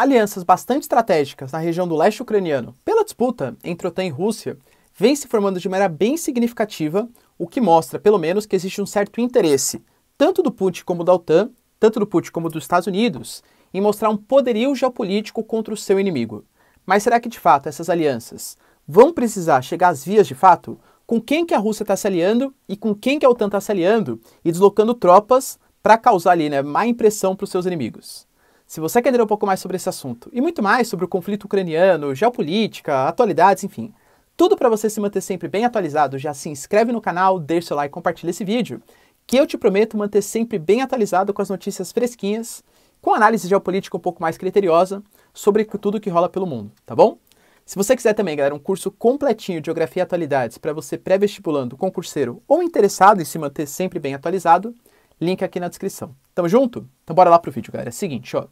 alianças bastante estratégicas na região do leste ucraniano pela disputa entre OTAN e Rússia vem se formando de maneira bem significativa, o que mostra, pelo menos, que existe um certo interesse, tanto do Putin como da OTAN, tanto do Putin como dos Estados Unidos, em mostrar um poderio geopolítico contra o seu inimigo. Mas será que, de fato, essas alianças vão precisar chegar às vias de fato? Com quem que a Rússia está se aliando e com quem que a OTAN está se aliando e deslocando tropas para causar ali, má impressão para os seus inimigos? Se você quer entender um pouco mais sobre esse assunto e muito mais sobre o conflito ucraniano, geopolítica, atualidades, enfim, tudo para você se manter sempre bem atualizado, já se inscreve no canal, deixa seu like e compartilha esse vídeo, que eu te prometo manter sempre bem atualizado com as notícias fresquinhas, com análise geopolítica um pouco mais criteriosa sobre tudo que rola pelo mundo, tá bom? Se você quiser também, galera, um curso completinho de Geografia e Atualidades para você pré-vestibulando, concurseiro ou interessado em se manter sempre bem atualizado, link aqui na descrição. Tamo junto? Então bora lá pro vídeo, galera. É o seguinte, ó.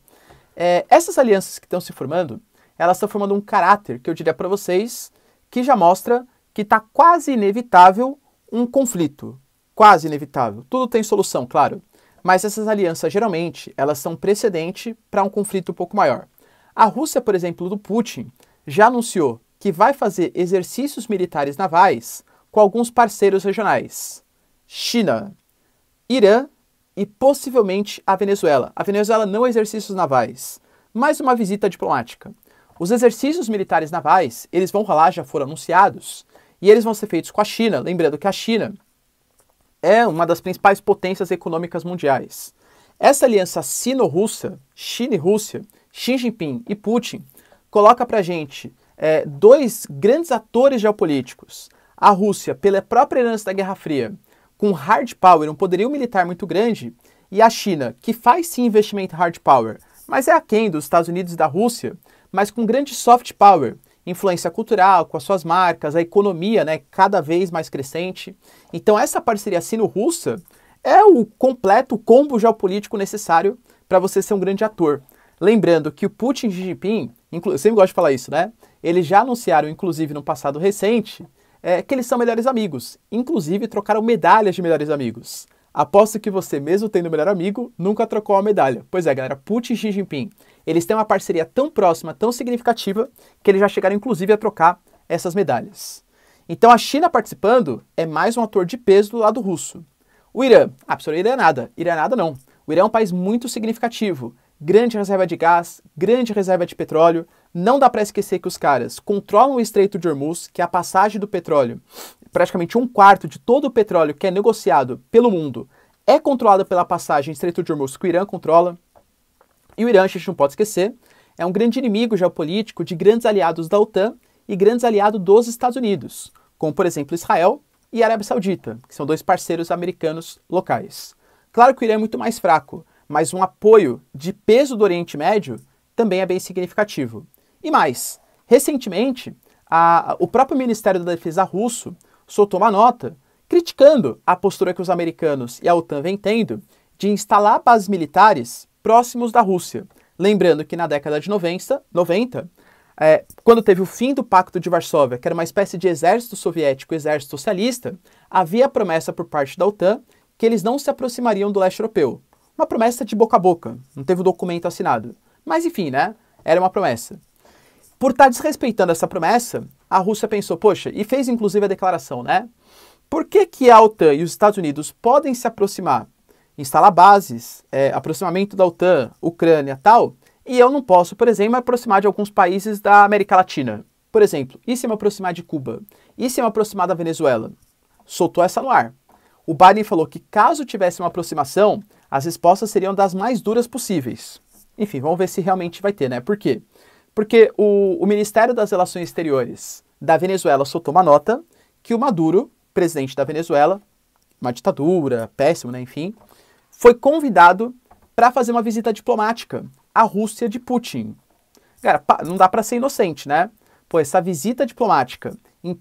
Essas alianças que estão se formando, elas estão formando um caráter que eu diria para vocês que já mostra que está quase inevitável um conflito. Quase inevitável. Tudo tem solução, claro. Mas essas alianças, geralmente, elas são precedente para um conflito um pouco maior. A Rússia, por exemplo, do Putin, já anunciou que vai fazer exercícios militares navais com alguns parceiros regionais. China, Irã e possivelmente a Venezuela. A Venezuela não exercícios navais, mas uma visita diplomática. Os exercícios militares navais, eles vão rolar, já foram anunciados, e eles vão ser feitos com a China, lembrando que a China é uma das principais potências econômicas mundiais. Essa aliança sino-russa, China e Rússia, Xi Jinping e Putin, coloca pra gente dois grandes atores geopolíticos. A Rússia, pela própria herança da Guerra Fria, com hard power, um poderio militar muito grande, e a China, que faz sim investimento hard power, mas é aquém dos Estados Unidos e da Rússia, mas com grande soft power, influência cultural, com as suas marcas, a economia, cada vez mais crescente. Então essa parceria sino-russa é o completo combo geopolítico necessário para você ser um grande ator. Lembrando que o Putin e Xi Jinping, eu sempre gosto de falar isso, eles já anunciaram, inclusive no passado recente, que eles são melhores amigos. Inclusive trocaram medalhas de melhores amigos. Aposto que você, mesmo tendo melhor amigo, nunca trocou uma medalha. Pois é, galera, Putin e Xi Jinping, eles têm uma parceria tão próxima, tão significativa, que eles já chegaram, inclusive, a trocar essas medalhas. Então, a China participando é mais um ator de peso do lado russo. O Irã, professor, Irã é nada. Irã é nada, não. O Irã é um país muito significativo. Grande reserva de gás, grande reserva de petróleo. Não dá para esquecer que os caras controlam o Estreito de Hormuz, que é a passagem do petróleo, praticamente 1/4 de todo o petróleo que é negociado pelo mundo é controlado pela passagem Estreito de Hormuz que o Irã controla. E o Irã, a gente não pode esquecer, é um grande inimigo geopolítico de grandes aliados da OTAN e grandes aliados dos Estados Unidos, como, por exemplo, Israel e a Arábia Saudita, que são dois parceiros americanos locais. Claro que o Irã é muito mais fraco, mas um apoio de peso do Oriente Médio também é bem significativo. E mais, recentemente, o próprio Ministério da Defesa russo soltou uma nota criticando a postura que os americanos e a OTAN vêm tendo de instalar bases militares próximos da Rússia. Lembrando que na década de 90, quando teve o fim do Pacto de Varsóvia, que era uma espécie de exército soviético e exército socialista, havia a promessa por parte da OTAN que eles não se aproximariam do leste europeu. Uma promessa de boca a boca, não teve o documento assinado. Mas enfim, era uma promessa. Por estar desrespeitando essa promessa, a Rússia pensou, poxa, e fez inclusive a declaração, Por que a OTAN e os Estados Unidos podem se aproximar, instalar bases, aproximamento da OTAN, Ucrânia, tal, e eu não posso, por exemplo, me aproximar de alguns países da América Latina? Por exemplo, e se eu me aproximar de Cuba? E se eu me aproximar da Venezuela? Soltou essa no ar. O Biden falou que caso tivesse uma aproximação, as respostas seriam das mais duras possíveis. Enfim, vamos ver se realmente vai ter, Por quê? Porque o Ministério das Relações Exteriores da Venezuela soltou uma nota que o Maduro, presidente da Venezuela, uma ditadura, péssimo, enfim, foi convidado para fazer uma visita diplomática à Rússia de Putin. Cara, não dá para ser inocente, Pô, essa visita diplomática, em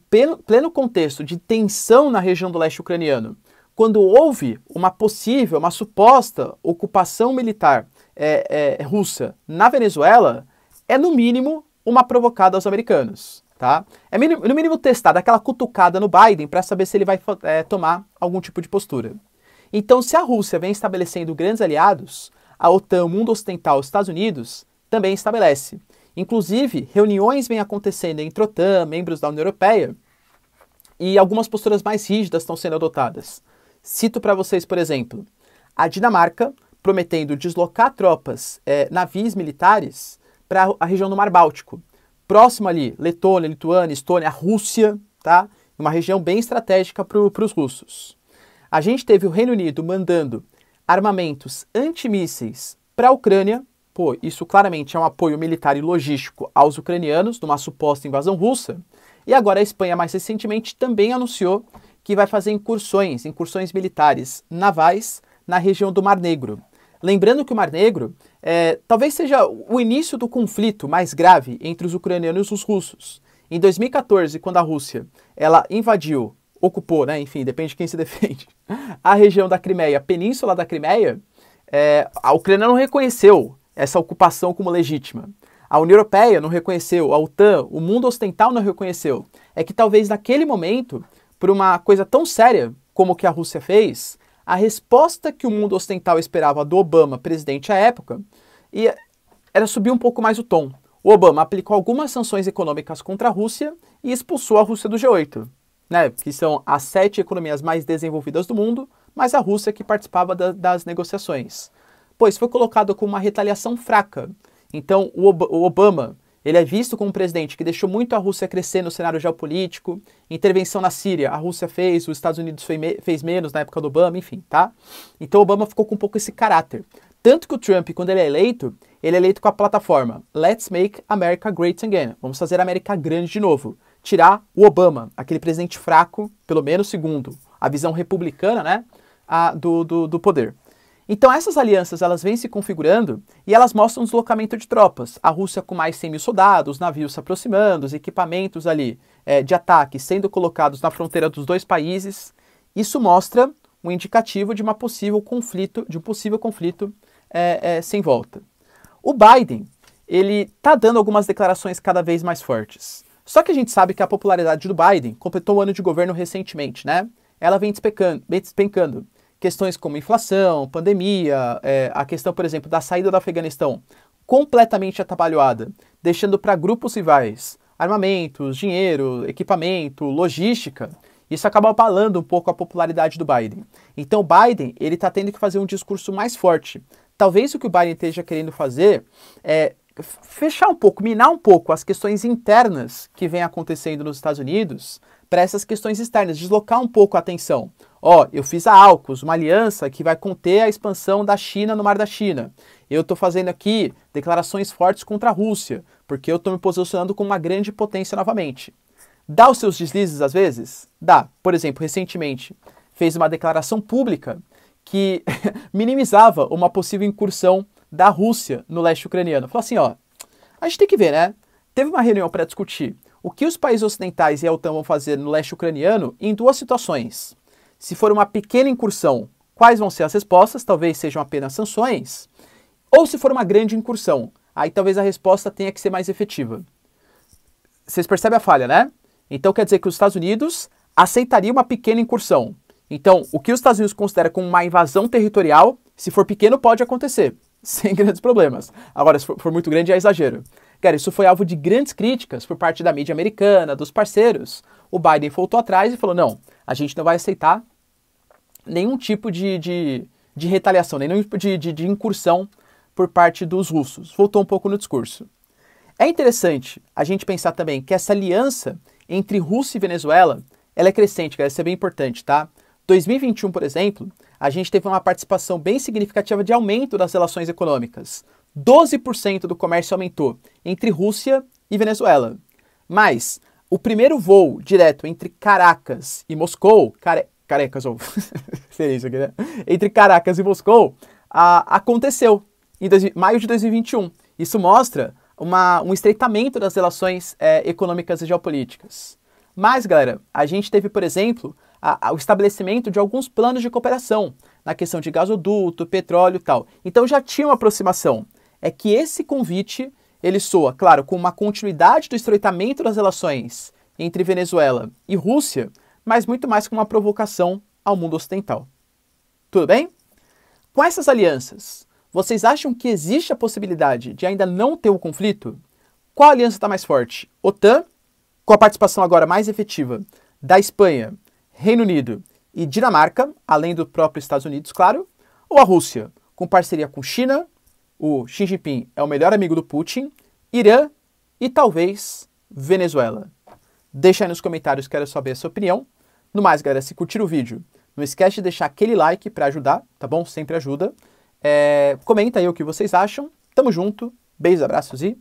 pleno contexto de tensão na região do leste ucraniano, quando houve uma possível, uma suposta ocupação militar russa na Venezuela, é no mínimo uma provocada aos americanos, tá? É no mínimo testar, aquela cutucada no Biden para saber se ele vai tomar algum tipo de postura. Então, se a Rússia vem estabelecendo grandes aliados, a OTAN, o mundo ocidental, os Estados Unidos, também estabelece. Inclusive, reuniões vêm acontecendo entre a OTAN, membros da União Europeia, e algumas posturas mais rígidas estão sendo adotadas. Cito para vocês, por exemplo, a Dinamarca prometendo deslocar tropas, navios militares, para a região do Mar Báltico. Próximo ali, Letônia, Lituânia, Estônia, a Rússia, tá? Uma região bem estratégica para os russos. A gente teve o Reino Unido mandando armamentos antimísseis para a Ucrânia. Pô, isso claramente é um apoio militar e logístico aos ucranianos numa suposta invasão russa. E agora a Espanha, mais recentemente, também anunciou que vai fazer incursões militares navais na região do Mar Negro. Lembrando que o Mar Negro talvez seja o início do conflito mais grave entre os ucranianos e os russos. Em 2014, quando a Rússia ela invadiu, ocupou, né, enfim, depende de quem se defende, a região da Crimeia, a península da Crimeia, a Ucrânia não reconheceu essa ocupação como legítima. A União Europeia não reconheceu, a OTAN, o mundo ocidental não reconheceu. É que talvez naquele momento, por uma coisa tão séria como o que a Rússia fez, a resposta que o mundo ocidental esperava do Obama, presidente à época, era subir um pouco mais o tom. O Obama aplicou algumas sanções econômicas contra a Rússia e expulsou a Rússia do G8, né, que são as 7 economias mais desenvolvidas do mundo, mas a Rússia que participava das negociações. Pois foi colocado como uma retaliação fraca. Então, o Obama, ele é visto como um presidente que deixou muito a Rússia crescer no cenário geopolítico. Intervenção na Síria, a Rússia fez, os Estados Unidos fez menos na época do Obama, enfim, tá? Então, o Obama ficou com um pouco esse caráter. Tanto que o Trump, quando ele é eleito com a plataforma Let's Make America Great Again. Vamos fazer a América grande de novo. Tirar o Obama, aquele presidente fraco, pelo menos segundo a visão republicana, né, do poder. Então essas alianças elas vêm se configurando e elas mostram um deslocamento de tropas. A Rússia com mais 100 mil soldados, navios se aproximando, os equipamentos ali de ataque sendo colocados na fronteira dos dois países. Isso mostra um indicativo de um possível conflito sem volta. O Biden, ele está dando algumas declarações cada vez mais fortes. Só que a gente sabe que a popularidade do Biden completou um ano de governo recentemente, né? Ela vem despencando. Questões como inflação, pandemia, a questão, por exemplo, da saída do Afeganistão completamente atabalhoada, deixando para grupos rivais armamentos, dinheiro, equipamento, logística. Isso acaba abalando um pouco a popularidade do Biden. Então o Biden, ele está tendo que fazer um discurso mais forte. Talvez o que o Biden esteja querendo fazer é fechar um pouco, minar um pouco as questões internas que vem acontecendo nos Estados Unidos para essas questões externas, deslocar um pouco a atenção. Eu fiz a AUKUS, uma aliança que vai conter a expansão da China no Mar da China. Eu estou fazendo aqui declarações fortes contra a Rússia, porque eu estou me posicionando como uma grande potência novamente. Dá os seus deslizes às vezes? Dá. Por exemplo, recentemente fez uma declaração pública que minimizava uma possível incursão da Rússia no leste ucraniano. Falou assim, a gente tem que ver, né? Teve uma reunião para discutir o que os países ocidentais e a OTAN vão fazer no leste ucraniano em duas situações. Se for uma pequena incursão, quais vão ser as respostas? Talvez sejam apenas sanções. Ou se for uma grande incursão, aí talvez a resposta tenha que ser mais efetiva. Vocês percebem a falha, né? Então quer dizer que os Estados Unidos aceitariam uma pequena incursão. Então, o que os Estados Unidos considera como uma invasão territorial, se for pequeno, pode acontecer, sem grandes problemas. Agora, se for muito grande, é exagero. Cara, isso foi alvo de grandes críticas por parte da mídia americana, dos parceiros. O Biden voltou atrás e falou, não, a gente não vai aceitar nenhum tipo de retaliação, nenhum tipo de incursão por parte dos russos. Voltou um pouco no discurso. É interessante a gente pensar também que essa aliança entre Rússia e Venezuela, ela é crescente, cara, isso é bem importante, tá? 2021, por exemplo, a gente teve uma participação bem significativa de aumento das relações econômicas. 12% do comércio aumentou entre Rússia e Venezuela. Mas o primeiro voo direto entre Caracas e Moscou, seria isso aqui, né? Entre Caracas e Moscou, aconteceu em maio de 2021. Isso mostra um estreitamento das relações econômicas e geopolíticas. Mas, galera, a gente teve, por exemplo, o estabelecimento de alguns planos de cooperação na questão de gasoduto, petróleo e tal. Então já tinha uma aproximação. É que esse convite, ele soa, claro, com uma continuidade do estreitamento das relações entre Venezuela e Rússia, mas muito mais com uma provocação ao mundo ocidental. Tudo bem? Com essas alianças, Vocês acham que existe a possibilidade de ainda não ter o conflito? Qual aliança está mais forte? OTAN, com a participação agora mais efetiva da Espanha, Reino Unido e Dinamarca, além do próprio Estados Unidos, claro, ou a Rússia, com parceria com China, o Xi Jinping é o melhor amigo do Putin, Irã e talvez Venezuela? Deixa aí nos comentários, quero saber a sua opinião. No mais, galera, se curtir o vídeo, não esquece de deixar aquele like para ajudar, tá bom? Sempre ajuda. Comenta aí o que vocês acham. Tamo junto, beijos, abraços e